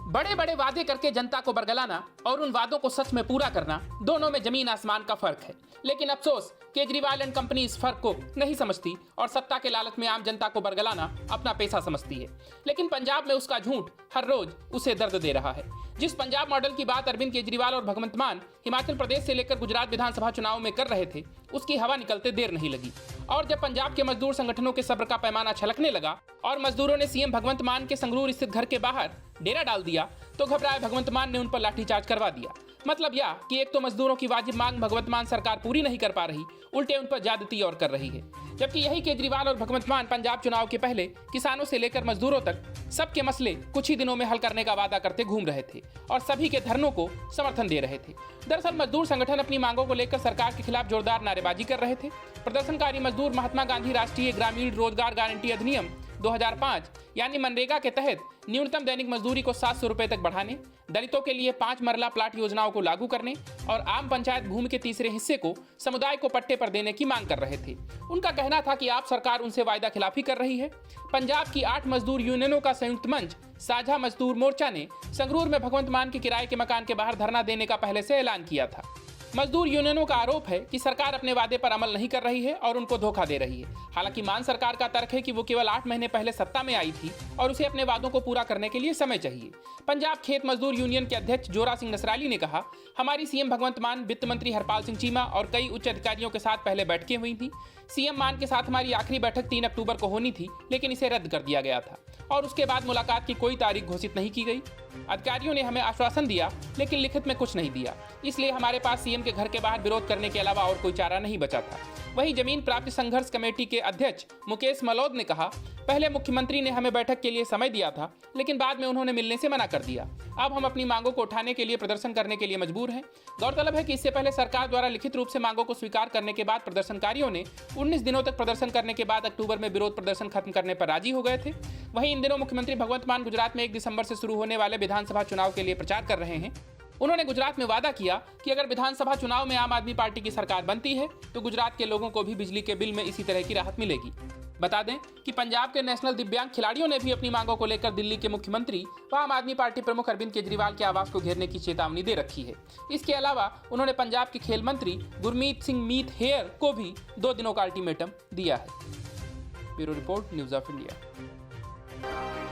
बड़े बड़े वादे करके जनता को बरगलाना और उन वादों को सच में पूरा करना, दोनों में जमीन आसमान का फर्क है। लेकिन अफसोस, केजरीवाल एंड कंपनी इस फर्क को नहीं समझती और सत्ता के लालच में आम जनता को बरगलाना अपना पैसा समझती है। लेकिन पंजाब में उसका झूठ हर रोज उसे दर्द दे रहा है। जिस पंजाब मॉडल की बात अरविंद केजरीवाल और भगवंत मान हिमाचल प्रदेश से लेकर गुजरात विधानसभा चुनाव में कर रहे थे, उसकी हवा निकलते देर नहीं लगी। और जब पंजाब के मजदूर संगठनों के सब्र का पैमाना छलकने लगा और मजदूरों ने सीएम भगवंत मान के संगरूर स्थित घर के बाहर डेरा डाल दिया, तो घबराए भगवंत मान ने उन पर लाठीचार्ज करवा दिया। मतलब यह कि एक तो मजदूरों की वाजिब मांग भगवंत मान सरकार पूरी नहीं कर पा रही, उल्टे उन पर ज्यादती और कर रही है। जबकि यही केजरीवाल और भगवंत मान पंजाब चुनाव के पहले किसानों से लेकर मजदूरों तक सबके मसले कुछ ही दिनों में हल करने का वादा करते घूम रहे थे और सभी के धरनों को समर्थन दे रहे थे। दरअसल मजदूर संगठन अपनी मांगों को लेकर सरकार के खिलाफ जोरदार नारेबाजी कर रहे थे। प्रदर्शनकारी मजदूर महात्मा गांधी राष्ट्रीय ग्रामीण रोजगार गारंटी अधिनियम 2005 यानी मनरेगा के तहत न्यूनतम दैनिक मजदूरी को 700 रुपए तक बढ़ाने, दलितों के लिए 5 मरला प्लाट योजनाओं को लागू करने और आम पंचायत भूमि के तीसरे हिस्से को समुदाय को पट्टे पर देने की मांग कर रहे थे। उनका कहना था कि आप सरकार उनसे वायदा खिलाफी कर रही है। पंजाब की 8 मजदूर यूनियनों का संयुक्त मंच साझा मजदूर मोर्चा ने संगरूर में भगवंत मान के किराए के मकान के बाहर धरना देने का पहले से ऐलान किया था। मजदूर यूनियनों का आरोप है कि सरकार अपने वादे पर अमल नहीं कर रही है और उनको धोखा दे रही है। हालांकि मान सरकार का तर्क है कि वो केवल 8 महीने पहले सत्ता में आई थी और उसे अपने वादों को पूरा करने के लिए समय चाहिए। पंजाब खेत मजदूर यूनियन के अध्यक्ष जोरा सिंह नसराली ने कहा, हमारी सीएम भगवंत मान, वित्त मंत्री हरपाल सिंह चीमा और कई उच्च अधिकारियों के साथ पहले बैठकें हुई थी। सीएम मान के साथ हमारी आखिरी बैठक 3 अक्टूबर को होनी थी, लेकिन इसे रद्द कर दिया गया था और उसके बाद मुलाकात की कोई तारीख घोषित नहीं की गई। अधिकारियों ने हमें आश्वासन दिया, लेकिन लिखित में कुछ नहीं दिया, इसलिए हमारे पास सीएम के घर के बाहर विरोध करने के अलावा और कोई चारा नहीं बचा था। वहीं जमीन प्राप्ति संघर्ष कमेटी के अध्यक्ष मुकेश मलौद ने कहा, पहले मुख्यमंत्री ने हमें बैठक के लिए समय दिया था, लेकिन बाद में उन्होंने मिलने से मना कर दिया। अब हम अपनी मांगों को उठाने के लिए प्रदर्शन करने के लिए मजबूर हैं। गौरतलब है कि इससे पहले सरकार द्वारा लिखित रूप से मांगों को स्वीकार करने के बाद प्रदर्शनकारियों ने 19 दिनों तक प्रदर्शन करने के बाद अक्टूबर में विरोध प्रदर्शन खत्म करने पर राजी हो गए थे। वहीं इन दिनों मुख्यमंत्री भगवंत मान गुजरात में 1 दिसंबर से शुरू होने वाले विधानसभा चुनाव के लिए प्रचार कर रहे हैं। उन्होंने गुजरात में वादा किया कि अगर विधानसभा चुनाव में आम आदमी पार्टी की सरकार बनती है तो गुजरात के लोगों को भी बिजली के बिल में इसी तरह की राहत मिलेगी। बता दें कि पंजाब के नेशनल दिव्यांग खिलाड़ियों ने भी अपनी मांगों को लेकर दिल्ली के मुख्यमंत्री व आम आदमी पार्टी प्रमुख अरविंद केजरीवाल के आवास को घेरने की चेतावनी दे रखी है। इसके अलावा उन्होंने पंजाब के खेल मंत्री गुरमीत सिंह मीत हेयर को भी 2 दिनों का अल्टीमेटम दिया है। Bureau report, news of India.